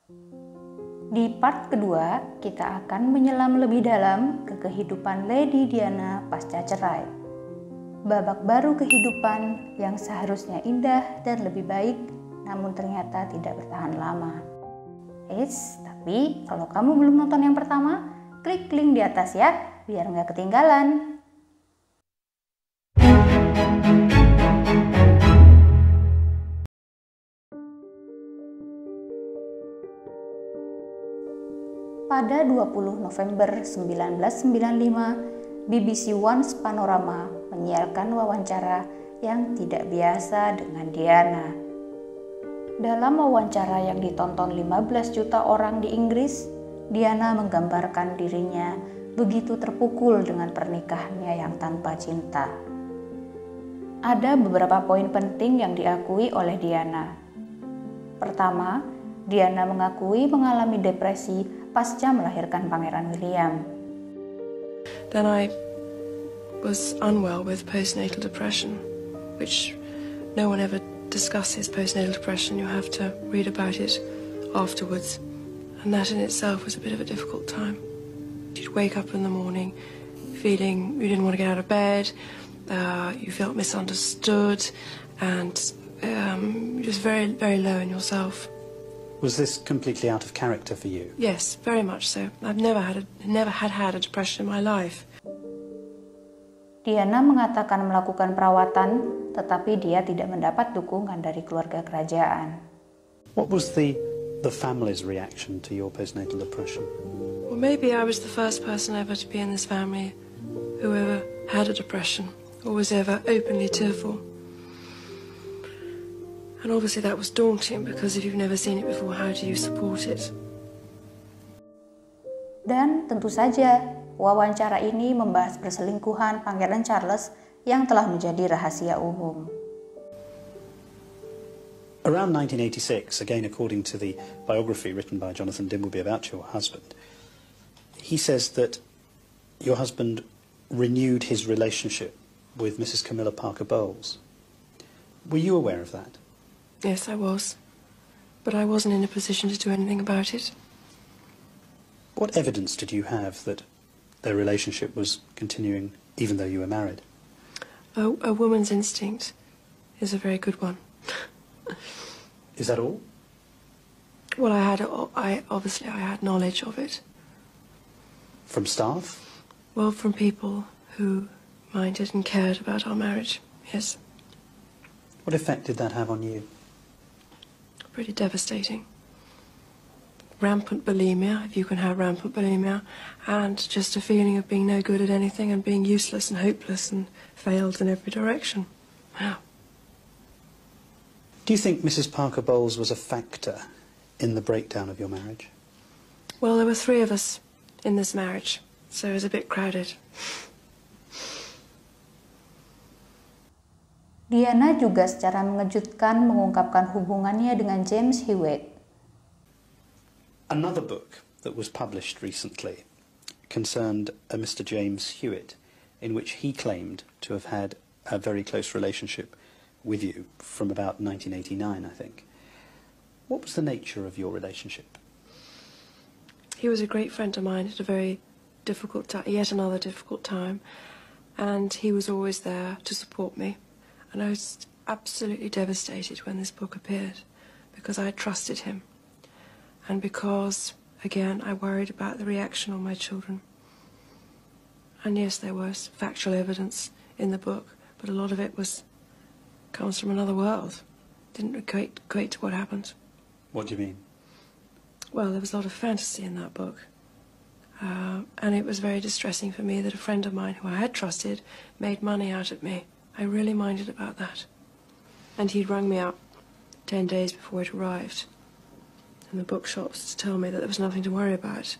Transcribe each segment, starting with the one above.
Di part kedua, kita akan menyelam lebih dalam ke kehidupan Lady Diana pasca cerai. Babak baru kehidupan yang seharusnya indah dan lebih baik, namun ternyata tidak bertahan lama. Tapi kalau kamu belum nonton yang pertama, klik link di atas ya, biar nggak ketinggalan. Pada 20 November 1995, BBC One's Panorama menyiarkan wawancara yang tidak biasa dengan Diana. Dalam wawancara yang ditonton 15 juta orang di Inggris, Diana menggambarkan dirinya begitu terpukul dengan pernikahannya yang tanpa cinta. Ada beberapa poin penting yang diakui oleh Diana. Pertama, Diana mengakui mengalami depresi pasca melahirkan Pangeran William. Then I was unwell with postnatal depression, which no one ever discusses postnatal depression. You have to read about it afterwards. And that in itself was a bit of a difficult time. You'd wake up in the morning feeling you didn't want to get out of bed, you felt misunderstood, and just very, very low in yourself. Was this completely out of character for you? Yes, very much so. I've never had a depression in my life. Diana mengatakan melakukan perawatan, tetapi dia tidak mendapat dukungan dari keluarga kerajaan. What was the family's reaction to your postnatal depression? Well, maybe I was the first person ever to be in this family who ever had a depression or was ever openly tearful. And obviously that was daunting, because if you've never seen it before, how do you support it? Dan tentu saja, wawancara ini membahas perselingkuhan Pangeran Charles yang telah menjadi rahasia umum. Around 1986, again according to the biography written by Jonathan Dimbleby about your husband, he says that your husband renewed his relationship with Mrs. Camilla Parker Bowles. Were you aware of that? Yes, I was. But I wasn't in a position to do anything about it. What evidence did you have that their relationship was continuing even though you were married? A woman's instinct is a very good one. Is that all? Well, I had knowledge of it. From staff? Well, from people who minded and cared about our marriage, yes. What effect did that have on you? Pretty devastating. Rampant bulimia, if you can have rampant bulimia, and just a feeling of being no good at anything and being useless and hopeless and failed in every direction. Wow. Do you think Mrs. Parker Bowles was a factor in the breakdown of your marriage? Well, there were 3 of us in this marriage, so it was a bit crowded. Diana juga secara mengejutkan mengungkapkan hubungannya dengan James Hewitt. Another book that was published recently concerned a Mr. James Hewitt, in which he claimed to have had a very close relationship with you from about 1989, I think. What was the nature of your relationship? He was a great friend of mine at a very difficult time, yet another difficult time, and he was always there to support me. And I was absolutely devastated when this book appeared, because I trusted him, and because, again, I worried about the reaction on my children. And yes, there was factual evidence in the book, but a lot of it comes from another world. Didn't equate to what happened. What do you mean? Well, there was a lot of fantasy in that book. And it was very distressing for me that a friend of mine who I had trusted made money out of me. I really minded about that. And he'd rung me up 10 days before it arrived in the bookshops to tell me that there was nothing to worry about.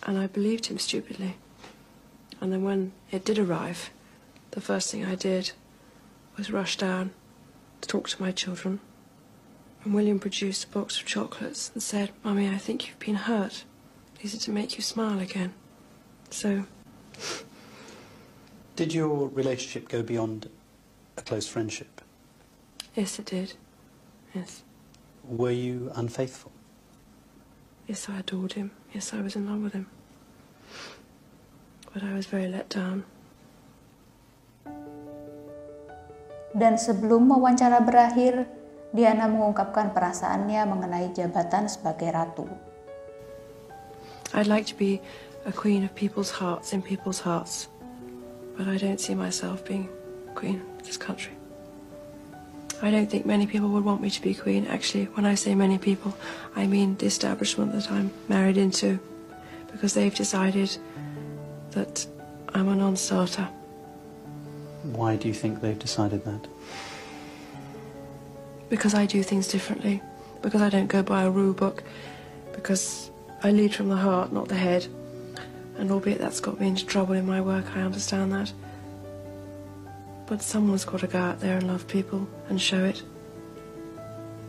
And I believed him stupidly. And then when it did arrive, the first thing I did was rush down to talk to my children. And William produced a box of chocolates and said, "Mummy, I think you've been hurt. These are to make you smile again." So... Did your relationship go beyond a close friendship? Yes, it did. Yes. Were you unfaithful? Yes, I adored him. Yes, I was in love with him. But I was very let down. Dan sebelum wawancara berakhir, Diana mengungkapkan perasaannya mengenai jabatan sebagai ratu. I'd like to be a queen of people's hearts, in people's hearts. But I don't see myself being queen of this country. I don't think many people would want me to be queen. Actually, when I say many people, I mean the establishment that I'm married into, because they've decided that I'm a non-starter. Why do you think they've decided that? Because I do things differently. Because I don't go by a rule book. Because I lead from the heart, not the head. And albeit that's got me into trouble in my work, I understand that. But someone's got to go out there and love people and show it.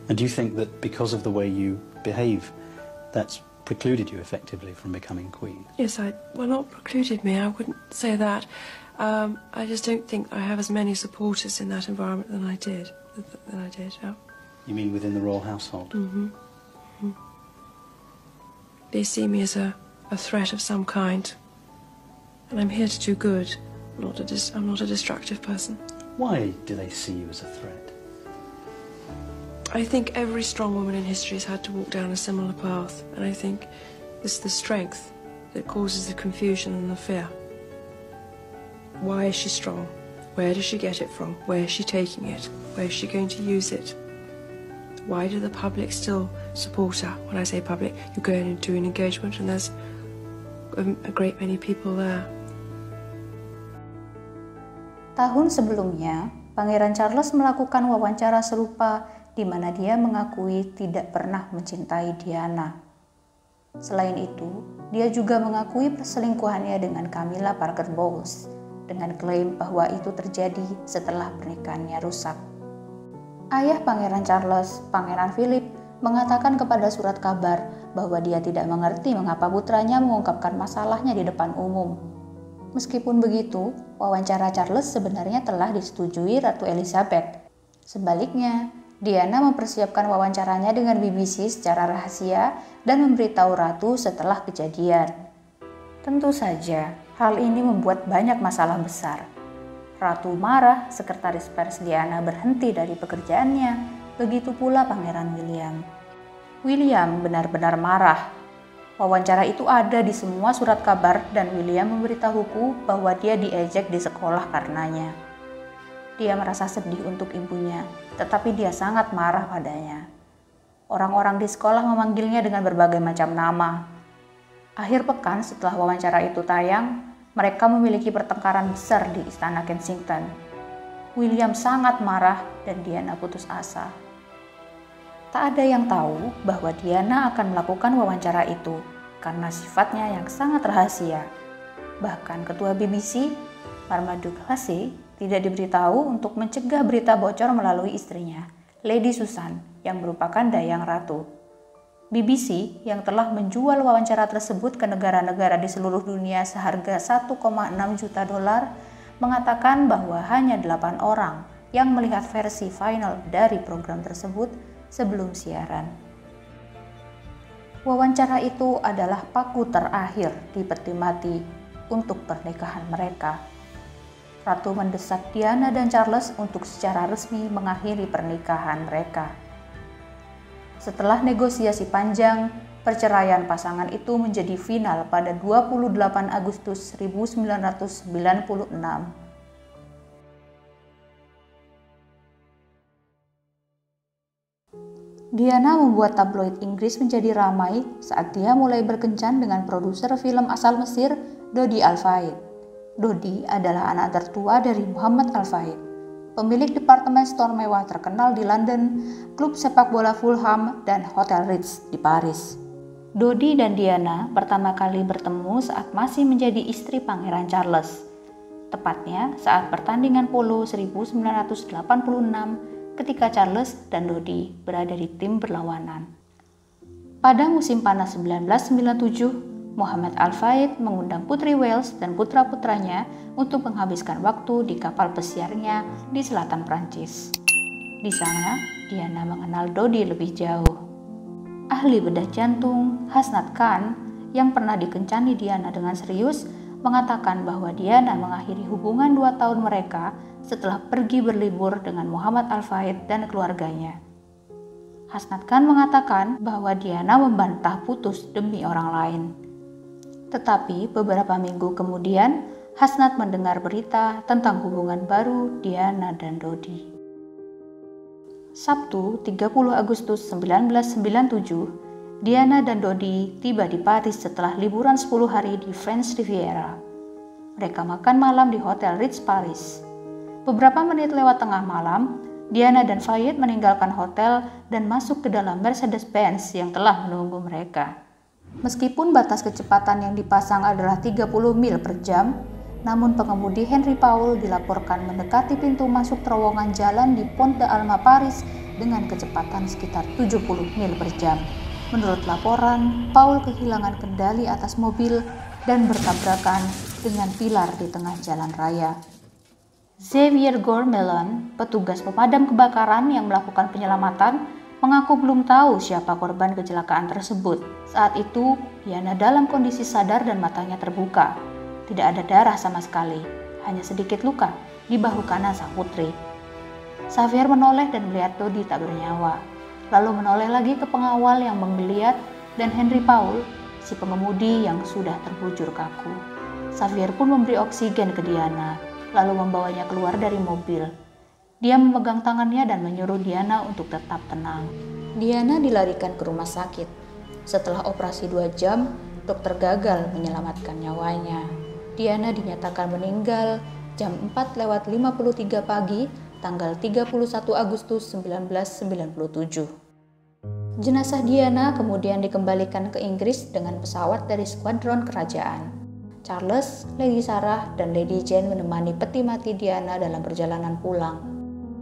And do you think that because of the way you behave, that's precluded you effectively from becoming queen? Yes, well, not precluded me, I wouldn't say that. I just don't think I have as many supporters in that environment than I did. Yeah. You mean within the royal household? Mm-hmm. Mm-hmm. They see me as a threat of some kind. And I'm here to do good. I'm not a destructive person. Why do they see you as a threat? I think every strong woman in history has had to walk down a similar path. And I think it's the strength that causes the confusion and the fear. Why is she strong? Where does she get it from? Where is she taking it? Where is she going to use it? Why do the public still support her? When I say public, you go in and do an engagement and there's a great many people there. Tahun sebelumnya, Pangeran Charles melakukan wawancara serupa di mana dia mengakui tidak pernah mencintai Diana. Selain itu, dia juga mengakui perselingkuhannya dengan Camilla Parker Bowles dengan klaim bahwa itu terjadi setelah pernikahannya rusak. Ayah Pangeran Charles, Pangeran Philip, mengatakan kepada surat kabar bahwa dia tidak mengerti mengapa putranya mengungkapkan masalahnya di depan umum. Meskipun begitu, wawancara Charles sebenarnya telah disetujui Ratu Elizabeth. Sebaliknya, Diana mempersiapkan wawancaranya dengan BBC secara rahasia dan memberitahu Ratu setelah kejadian. Tentu saja, hal ini membuat banyak masalah besar. Ratu marah, sekretaris pers Diana berhenti dari pekerjaannya, begitu pula Pangeran William. William benar-benar marah. Wawancara itu ada di semua surat kabar dan William memberitahuku bahwa dia diejek di sekolah karenanya. Dia merasa sedih untuk ibunya, tetapi dia sangat marah padanya. Orang-orang di sekolah memanggilnya dengan berbagai macam nama. Akhir pekan setelah wawancara itu tayang, mereka memiliki pertengkaran besar di Istana Kensington. William sangat marah dan Diana putus asa. Tak ada yang tahu bahwa Diana akan melakukan wawancara itu karena sifatnya yang sangat rahasia. Bahkan ketua BBC, Marmaduke Lassey, tidak diberitahu untuk mencegah berita bocor melalui istrinya, Lady Susan, yang merupakan dayang ratu. BBC yang telah menjual wawancara tersebut ke negara-negara di seluruh dunia seharga 1,6 juta dolar mengatakan bahwa hanya 8 orang yang melihat versi final dari program tersebut sebelum siaran. Wawancara itu adalah paku terakhir di peti mati untuk pernikahan mereka. Ratu mendesak Diana dan Charles untuk secara resmi mengakhiri pernikahan mereka. Setelah negosiasi panjang, perceraian pasangan itu menjadi final pada 28 Agustus 1996. Diana membuat tabloid Inggris menjadi ramai saat dia mulai berkencan dengan produser film asal Mesir, Dodi Al-Fayed. Dodi adalah anak tertua dari Muhammad Al-Fayed, pemilik departemen store mewah terkenal di London, klub sepak bola Fulham, dan Hotel Ritz di Paris. Dodi dan Diana pertama kali bertemu saat masih menjadi istri Pangeran Charles, tepatnya saat pertandingan polo 1986 ketika Charles dan Dodi berada di tim berlawanan. Pada musim panas 1997, Muhammad Al-Fayed mengundang Putri Wales dan putra-putranya untuk menghabiskan waktu di kapal pesiarnya di selatan Prancis. Di sana, Diana mengenal Dodi lebih jauh. Ahli bedah jantung Hasnat Khan yang pernah dikencani Diana dengan serius mengatakan bahwa Diana mengakhiri hubungan 2 tahun mereka setelah pergi berlibur dengan Muhammad Al-Fayed dan keluarganya. Hasnat Khan mengatakan bahwa Diana membantah putus demi orang lain. Tetapi beberapa minggu kemudian, Hasnat mendengar berita tentang hubungan baru Diana dan Dodi. Sabtu 30 Agustus 1997, Diana dan Dodi tiba di Paris setelah liburan 10 hari di French Riviera. Mereka makan malam di Hotel Ritz Paris. Beberapa menit lewat tengah malam, Diana dan Fayed meninggalkan hotel dan masuk ke dalam Mercedes-Benz yang telah menunggu mereka. Meskipun batas kecepatan yang dipasang adalah 30 mil per jam, namun pengemudi Henry Paul dilaporkan mendekati pintu masuk terowongan jalan di Pont de Alma Paris dengan kecepatan sekitar 70 mil per jam. Menurut laporan, Paul kehilangan kendali atas mobil dan bertabrakan dengan pilar di tengah jalan raya. Xavier Gourmelon, petugas pemadam kebakaran yang melakukan penyelamatan, mengaku belum tahu siapa korban kecelakaan tersebut. Saat itu, Diana dalam kondisi sadar dan matanya terbuka. Tidak ada darah sama sekali, hanya sedikit luka di bahu kanan sang putri. Xavier menoleh dan melihat Dodi tak bernyawa, lalu menoleh lagi ke pengawal yang menggeliat dan Henry Paul, si pengemudi yang sudah terbujur kaku. Xavier pun memberi oksigen ke Diana, lalu membawanya keluar dari mobil. Dia memegang tangannya dan menyuruh Diana untuk tetap tenang. Diana dilarikan ke rumah sakit. Setelah operasi 2 jam, dokter gagal menyelamatkan nyawanya. Diana dinyatakan meninggal jam 4:53 pagi, tanggal 31 Agustus 1997. Jenazah Diana kemudian dikembalikan ke Inggris dengan pesawat dari skuadron kerajaan. Charles, Lady Sarah, dan Lady Jane menemani peti mati Diana dalam perjalanan pulang.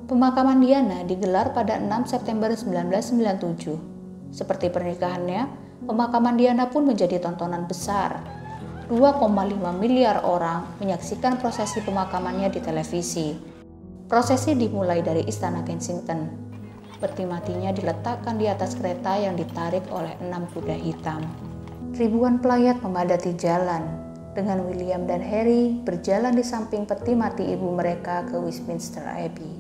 Pemakaman Diana digelar pada 6 September 1997. Seperti pernikahannya, pemakaman Diana pun menjadi tontonan besar. 2,5 miliar orang menyaksikan prosesi pemakamannya di televisi. Prosesi dimulai dari Istana Kensington. Peti matinya diletakkan di atas kereta yang ditarik oleh 6 kuda hitam. Ribuan pelayat memadati jalan, dengan William dan Harry berjalan di samping peti mati ibu mereka ke Westminster Abbey.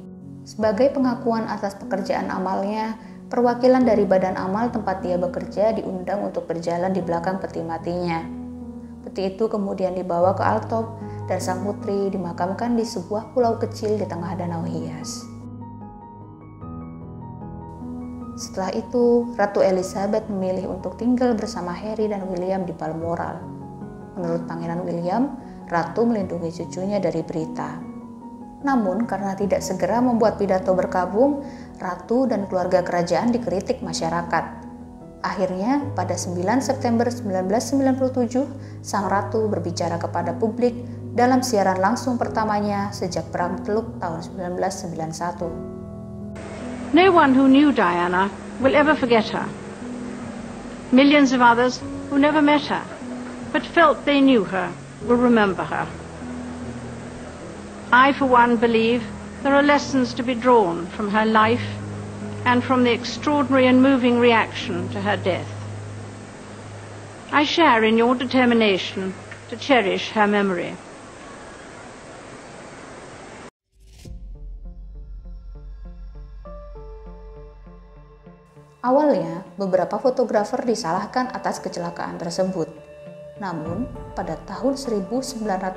Sebagai pengakuan atas pekerjaan amalnya, perwakilan dari badan amal tempat dia bekerja diundang untuk berjalan di belakang peti matinya. Peti itu kemudian dibawa ke Altop dan sang putri dimakamkan di sebuah pulau kecil di tengah danau hias. Setelah itu, Ratu Elizabeth memilih untuk tinggal bersama Harry dan William di Balmoral. Menurut Pangeran William, Ratu melindungi cucunya dari berita. Namun, karena tidak segera membuat pidato berkabung, Ratu dan keluarga kerajaan dikritik masyarakat. Akhirnya, pada 9 September 1997, Sang Ratu berbicara kepada publik dalam siaran langsung pertamanya sejak Perang Teluk tahun 1991. No one who knew Diana will ever forget her. Millions of others who never met her, but felt they knew her, will remember her. I, for one, believe there are lessons to be drawn from her life and from the extraordinary and moving reaction to her death. I share in your determination to cherish her memory. Awalnya, beberapa fotografer disalahkan atas kecelakaan tersebut. Namun, pada tahun 1999,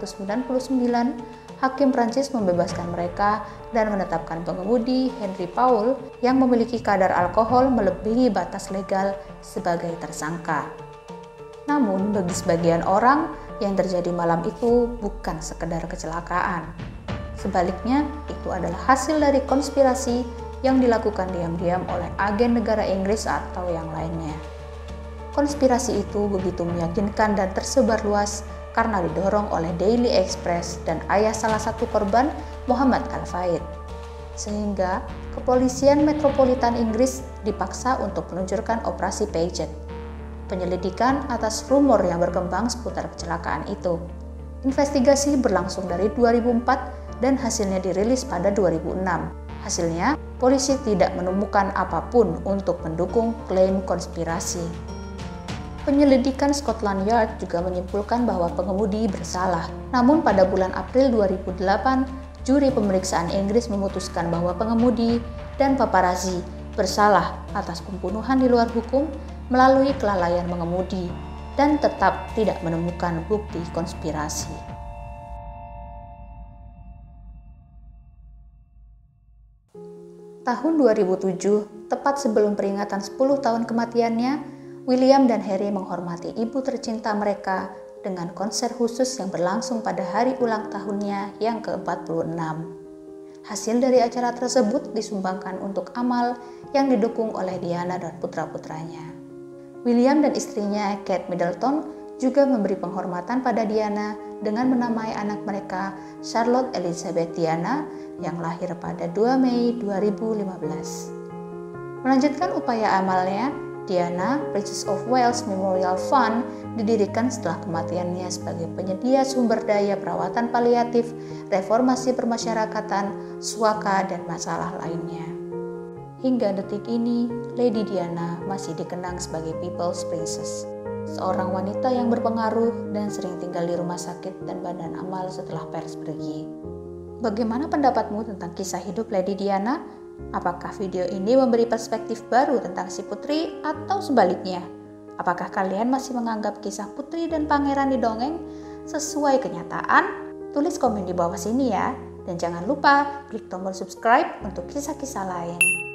Hakim Prancis membebaskan mereka dan menetapkan pengemudi Henry Paul yang memiliki kadar alkohol melebihi batas legal sebagai tersangka. Namun, bagi sebagian orang, yang terjadi malam itu bukan sekedar kecelakaan. Sebaliknya, itu adalah hasil dari konspirasi yang dilakukan diam-diam oleh agen negara Inggris atau yang lainnya. Konspirasi itu begitu meyakinkan dan tersebar luas karena didorong oleh Daily Express dan ayah salah satu korban, Muhammad Al-Fayed. Sehingga kepolisian metropolitan Inggris dipaksa untuk meluncurkan operasi Paget, penyelidikan atas rumor yang berkembang seputar kecelakaan itu. Investigasi berlangsung dari 2004 dan hasilnya dirilis pada 2006. Hasilnya, polisi tidak menemukan apapun untuk mendukung klaim konspirasi. Penyelidikan Scotland Yard juga menyimpulkan bahwa pengemudi bersalah. Namun pada bulan April 2008, juri pemeriksaan Inggris memutuskan bahwa pengemudi dan paparazzi bersalah atas pembunuhan di luar hukum melalui kelalaian mengemudi dan tetap tidak menemukan bukti konspirasi. Tahun 2007, tepat sebelum peringatan 10 tahun kematiannya, William dan Harry menghormati ibu tercinta mereka dengan konser khusus yang berlangsung pada hari ulang tahunnya yang ke-46. Hasil dari acara tersebut disumbangkan untuk amal yang didukung oleh Diana dan putra-putranya. William dan istrinya Kate Middleton juga memberi penghormatan pada Diana dengan menamai anak mereka Charlotte Elizabeth Diana yang lahir pada 2 Mei 2015. Melanjutkan upaya amalnya, Diana, Princess of Wales Memorial Fund didirikan setelah kematiannya sebagai penyedia sumber daya perawatan paliatif, reformasi permasyarakatan, suaka, dan masalah lainnya. Hingga detik ini, Lady Diana masih dikenang sebagai People's Princess, seorang wanita yang berpengaruh dan sering tinggal di rumah sakit dan badan amal setelah pers pergi. Bagaimana pendapatmu tentang kisah hidup Lady Diana? Apakah video ini memberi perspektif baru tentang si putri atau sebaliknya? Apakah kalian masih menganggap kisah putri dan pangeran di dongeng sesuai kenyataan? Tulis komen di bawah sini ya. Dan jangan lupa klik tombol subscribe untuk kisah-kisah lain.